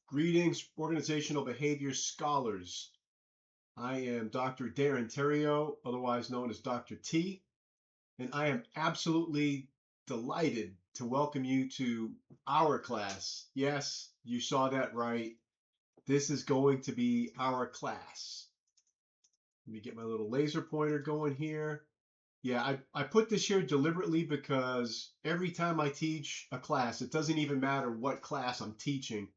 Greetings, organizational behavior scholars. I am Dr. Darren Terrio, otherwise known as Dr. T, and I am absolutely delighted to welcome you to our class. Yes, you saw that right. This is going to be our class. Let me get my little laser pointer going here. Yeah, I put this here deliberately because every time I teach a class, it doesn't even matter what class I'm teaching,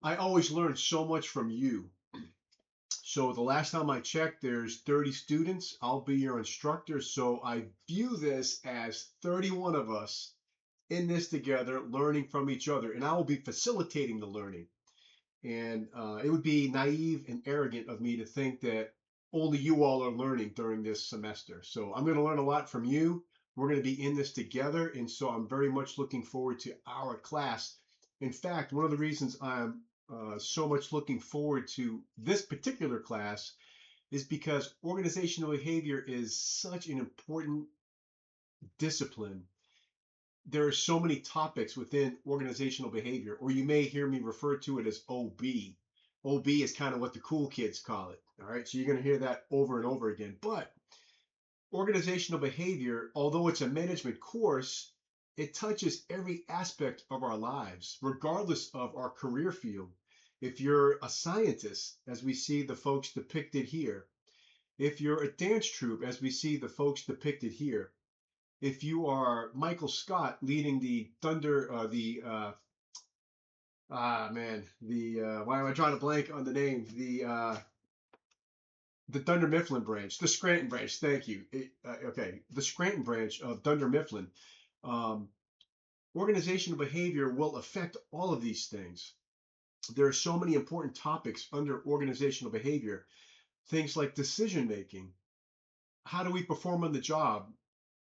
I always learn so much from you. So the last time I checked, there's 30 students. I'll be your instructor. So I view this as 31 of us in this together, learning from each other. And I will be facilitating the learning. And it would be naive and arrogant of me to think that only you all are learning during this semester. So I'm going to learn a lot from you. We're going to be in this together. And so I'm very much looking forward to our class. In fact, one of the reasons I'm so much looking forward to this particular class is because organizational behavior is such an important discipline. There are so many topics within organizational behavior, or you may hear me refer to it as OB. OB is kind of what the cool kids call it. All right, so you're going to hear that over and over again. But organizational behavior, although it's a management course, it touches every aspect of our lives, regardless of our career field. If you're a scientist, as we see the folks depicted here, if you're a dance troupe, as we see the folks depicted here, if you are Michael Scott leading the Thunder, why am I drawing a blank on the name? The Thunder Mifflin branch, the Scranton branch. Thank you. Okay, the Scranton branch of Thunder Mifflin. Um, Organizational behavior will affect all of these things. There are so many important topics under organizational behavior. Things like decision making. How do we perform on the job?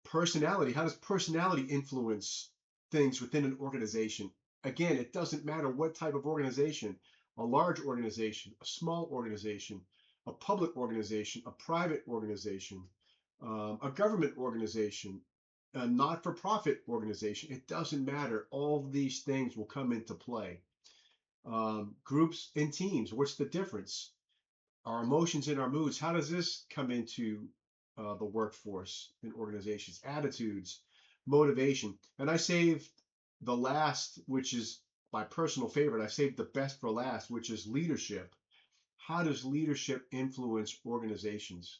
Personality. How does personality influence things within an organization? Again, it doesn't matter what type of organization, a large organization, a small organization, a public organization, a private organization, a government organization, a not for profit organization. It doesn't matter. All of these things will come into play. Groups and teams, what's the difference? Our emotions and our moods, how does this come into the workforce and organizations? Attitudes, motivation. And I saved the last, which is my personal favorite. I saved the best for last, which is leadership. How does leadership influence organizations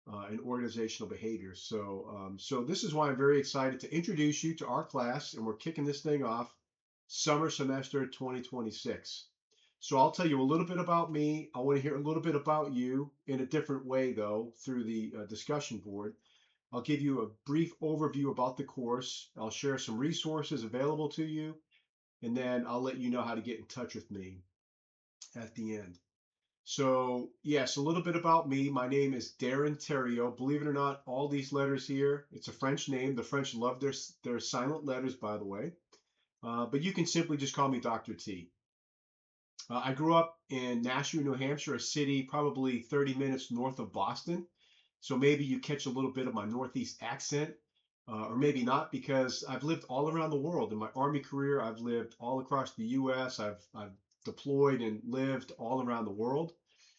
and organizational behavior? So this is why I'm very excited to introduce you to our class, and we're kicking this thing off summer semester 2026. So I'll tell you a little bit about me. I want to hear a little bit about you in a different way, though, through the discussion board. I'll give you a brief overview about the course. I'll share some resources available to you, and then I'll let you know how to get in touch with me at the end. So, yes, a little bit about me. My name is Darren Terrio. Believe it or not, all these letters here, it's a French name. The French love their silent letters, by the way. But you can simply just call me Dr. T. I grew up in Nashua, New Hampshire, a city probably 30 minutes north of Boston. So maybe you catch a little bit of my Northeast accent, or maybe not, because I've lived all around the world. In my Army career, I've lived all across the US. I've deployed and lived all around the world.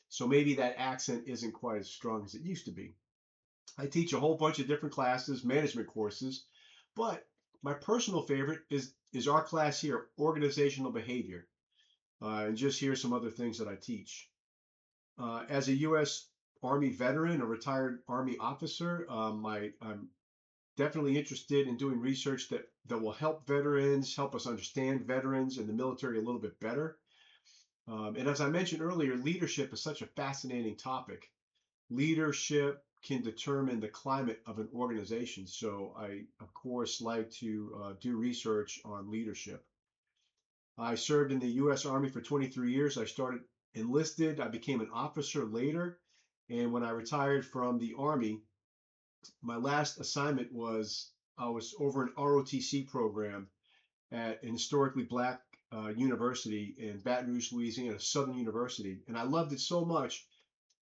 So maybe that accent isn't quite as strong as it used to be. I teach a whole bunch of different classes, management courses, but my personal favorite is our class here, organizational behavior. And just here's some other things that I teach. As a U.S. Army veteran, a retired Army officer, I'm definitely interested in doing research that will help veterans, help us understand veterans and the military a little bit better. And as I mentioned earlier, leadership is such a fascinating topic. Leadership can determine the climate of an organization. So I, of course, like to do research on leadership. I served in the U.S. Army for 23 years. I started enlisted. I became an officer later. And when I retired from the Army, my last assignment was I was over an ROTC program at an historically black university in Baton Rouge, Louisiana, Southern University. And I loved it so much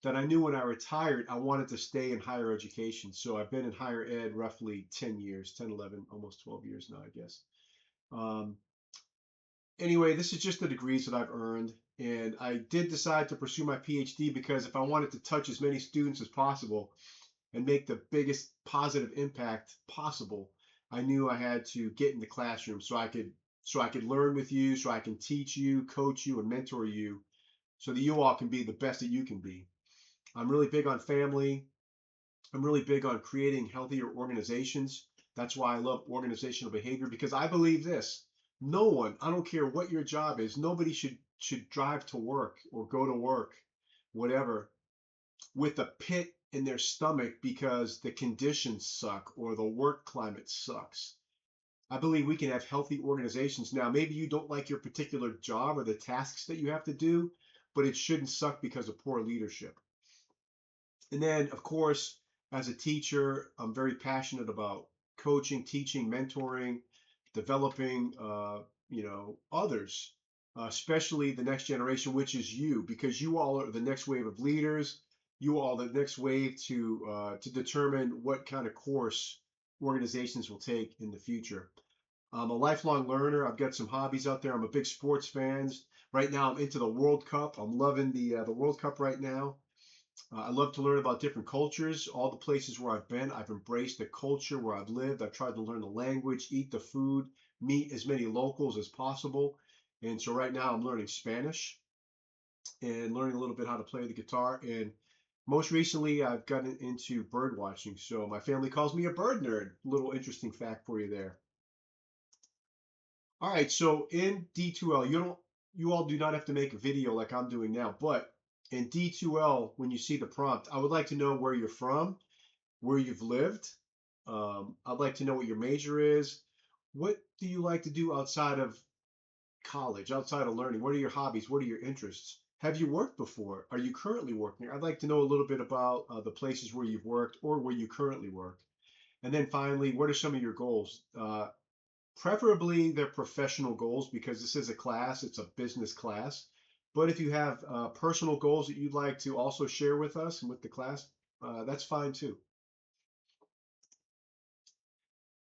that I knew when I retired, I wanted to stay in higher education. So I've been in higher ed roughly 10 years, 10, 11, almost 12 years now, I guess. Um, Anyway, this is just the degrees that I've earned. And I did decide to pursue my PhD because if I wanted to touch as many students as possible and make the biggest positive impact possible, I knew I had to get in the classroom so I could learn with you, so I can teach you, coach you, and mentor you so that you all can be the best that you can be. I'm really big on family. I'm really big on creating healthier organizations. That's why I love organizational behavior because I believe this. No one, I don't care what your job is, nobody should drive to work or go to work, whatever, with a pit in their stomach because the conditions suck or the work climate sucks. I believe we can have healthy organizations. Now, maybe you don't like your particular job or the tasks that you have to do, but it shouldn't suck because of poor leadership. And then, of course, as a teacher, I'm very passionate about coaching, teaching, mentoring, developing, others, especially the next generation, which is you, because you all are the next wave of leaders. You all are the next wave to determine what kind of course organizations will take in the future. I'm a lifelong learner. I've got some hobbies out there. I'm a big sports fan. Right now, I'm into the World Cup. I'm loving the World Cup right now. I love to learn about different cultures. All the places where I've been, I've embraced the culture where I've lived. I've tried to learn the language, eat the food, meet as many locals as possible. And so right now I'm learning Spanish and learning a little bit how to play the guitar. And most recently, I've gotten into bird watching. So my family calls me a bird nerd. Little interesting fact for you there. All right, so in D2L, you all do not have to make a video like I'm doing now, but in D2L, when you see the prompt, I would like to know where you're from, where you've lived. I'd like to know what your major is. What do you like to do outside of college, outside of learning? What are your hobbies? What are your interests? Have you worked before? Are you currently working? I'd like to know a little bit about the places where you've worked or where you currently work. And then finally, what are some of your goals? Preferably they're professional goals because this is a class, it's a business class. But if you have personal goals that you'd like to also share with us and with the class, that's fine too.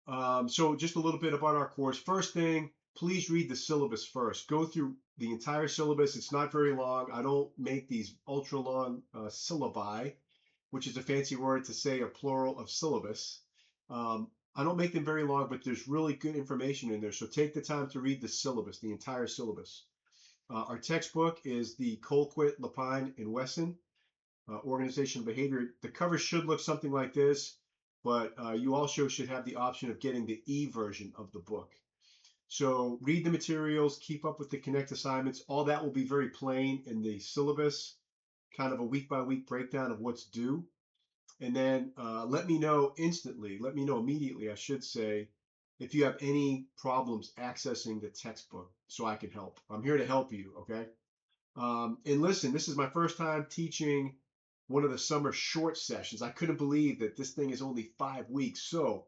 So just a little bit about our course. First thing, please read the syllabus first. Go through the entire syllabus. It's not very long. I don't make these ultra long syllabi, which is a fancy word to say a plural of syllabus. I don't make them very long, but there's really good information in there. So take the time to read the syllabus, the entire syllabus. Our textbook is the Colquitt, Lapine, and Wesson Organizational Behavior. The cover should look something like this, but you also should have the option of getting the e-version of the book. So read the materials, keep up with the Connect assignments. All that will be very plain in the syllabus, kind of a week by week breakdown of what's due. And then let me know instantly, let me know immediately, I should say, if you have any problems accessing the textbook so I can help. I'm here to help you, okay? And listen, this is my first time teaching one of the summer short sessions. I couldn't believe that this thing is only 5 weeks. So,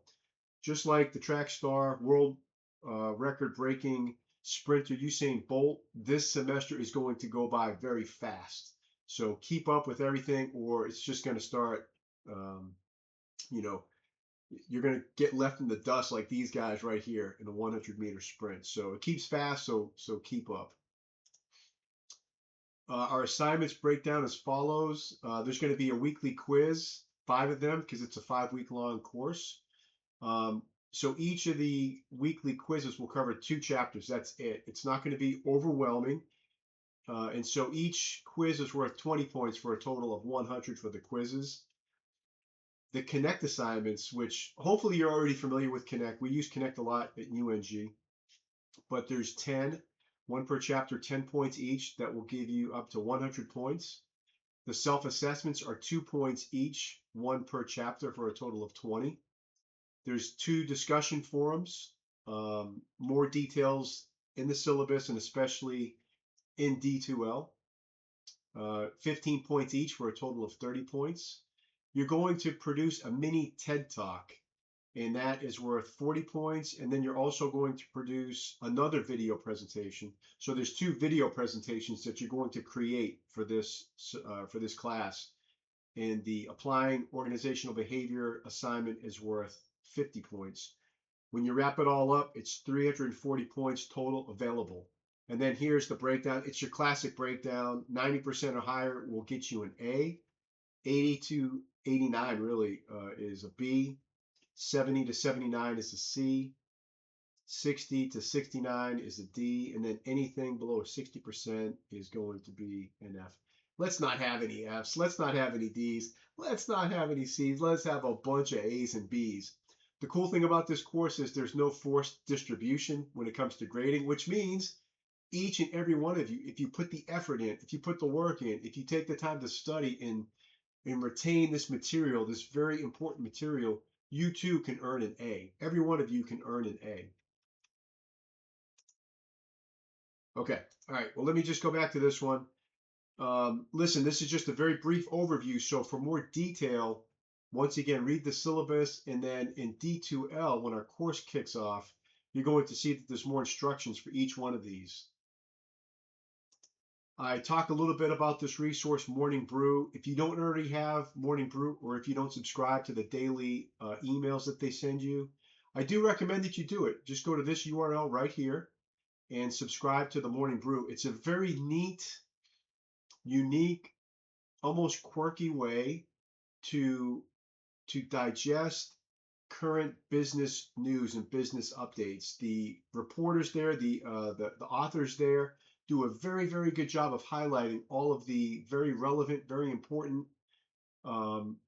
just like the track star, world record breaking sprinter Usain Bolt, this semester is going to go by very fast. So, keep up with everything, or it's just going to start, um, you know, you're going to get left in the dust like these guys right here in a 100-meter sprint. So, it keeps fast, so keep up. Our assignments break down as follows. There's going to be a weekly quiz, 5 of them, because it's a 5-week long course. So each of the weekly quizzes will cover 2 chapters. That's it. It's not going to be overwhelming. And so each quiz is worth 20 points for a total of 100 for the quizzes. The Connect assignments, which hopefully you're already familiar with Connect. We use Connect a lot at UNG, but there's 10, one per chapter, 10 points each. That will give you up to 100 points. The self-assessments are 2 points each, one per chapter for a total of 20. There's 2 discussion forums, more details in the syllabus and especially in D2L. 15 points each for a total of 30 points. You're going to produce a mini TED Talk, and that is worth 40 points. And then you're also going to produce another video presentation. So there's 2 video presentations that you're going to create for this class. And the applying organizational behavior assignment is worth 50 points. When you wrap it all up, it's 340 points total available. And then here's the breakdown. It's your classic breakdown. 90% or higher will get you an A. 80 to 89 really is a B. 70 to 79 is a C. 60 to 69 is a D. And then anything below 60% is going to be an F. Let's not have any Fs. Let's not have any Ds. Let's not have any Cs. Let's have a bunch of A's and B's. The cool thing about this course is there's no forced distribution when it comes to grading, which means each and every one of you, if you put the effort in, if you put the work in, if you take the time to study and retain this material, this very important material, you too can earn an A. Every one of you can earn an A. Okay, all right, well, let me just go back to this one. Listen, this is just a very brief overview. So for more detail, once again, read the syllabus, and then in D2L, when our course kicks off, you're going to see that there's more instructions for each one of these. I talk a little bit about this resource, Morning Brew. If you don't already have Morning Brew, or if you don't subscribe to the daily emails that they send you, I do recommend that you do it. Just go to this URL right here and subscribe to the Morning Brew. It's a very neat, unique, almost quirky way to digest current business news and business updates. The reporters there, the authors there, do a very, very good job of highlighting all of the very relevant, very important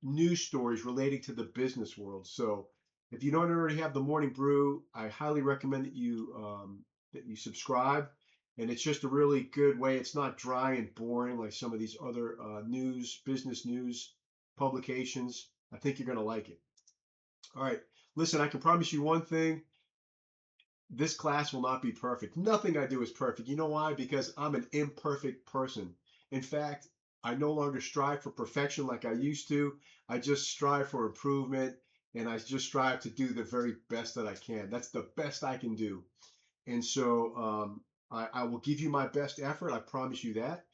news stories relating to the business world. So if you don't already have the Morning Brew, I highly recommend that you subscribe. And it's just a really good way. It's not dry and boring like some of these other business news publications. I think you're going to like it. All right. Listen, I can promise you one thing. This class will not be perfect. Nothing I do is perfect. You know why? Because I'm an imperfect person. In fact, I no longer strive for perfection like I used to. I just strive for improvement, and I just strive to do the very best that I can. That's the best I can do. And so I will give you my best effort. I promise you that.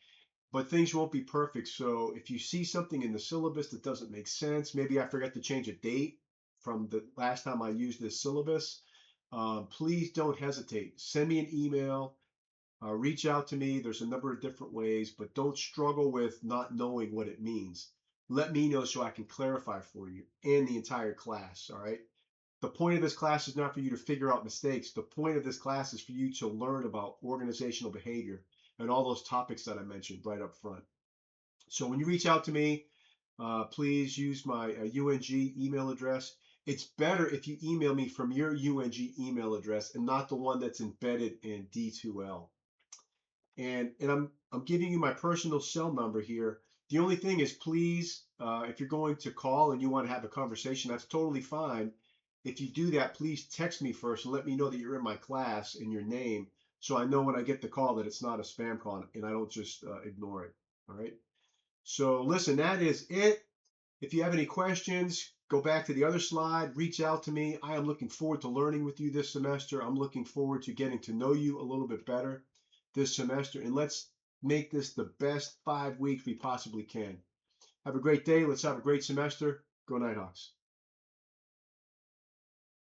But things won't be perfect. So if you see something in the syllabus that doesn't make sense, maybe I forgot to change a date from the last time I used this syllabus, please don't hesitate. Send me an email, reach out to me. There's a number of different ways, but don't struggle with not knowing what it means. Let me know so I can clarify for you and the entire class, all right? The point of this class is not for you to figure out mistakes. The point of this class is for you to learn about organizational behavior and all those topics that I mentioned right up front. So when you reach out to me, please use my UNG email address. It's better if you email me from your UNG email address and not the one that's embedded in D2L. And I'm giving you my personal cell number here. The only thing is, please, if you're going to call and you want to have a conversation, that's totally fine. If you do that, please text me first and let me know that you're in my class and your name, so I know when I get the call that it's not a spam call and I don't just ignore it. All right. So listen, that is it. If you have any questions, go back to the other slide, reach out to me. I am looking forward to learning with you this semester. I'm looking forward to getting to know you a little bit better this semester, and let's make this the best 5 weeks we possibly can. Have a great day. Let's have a great semester. Go Nighthawks.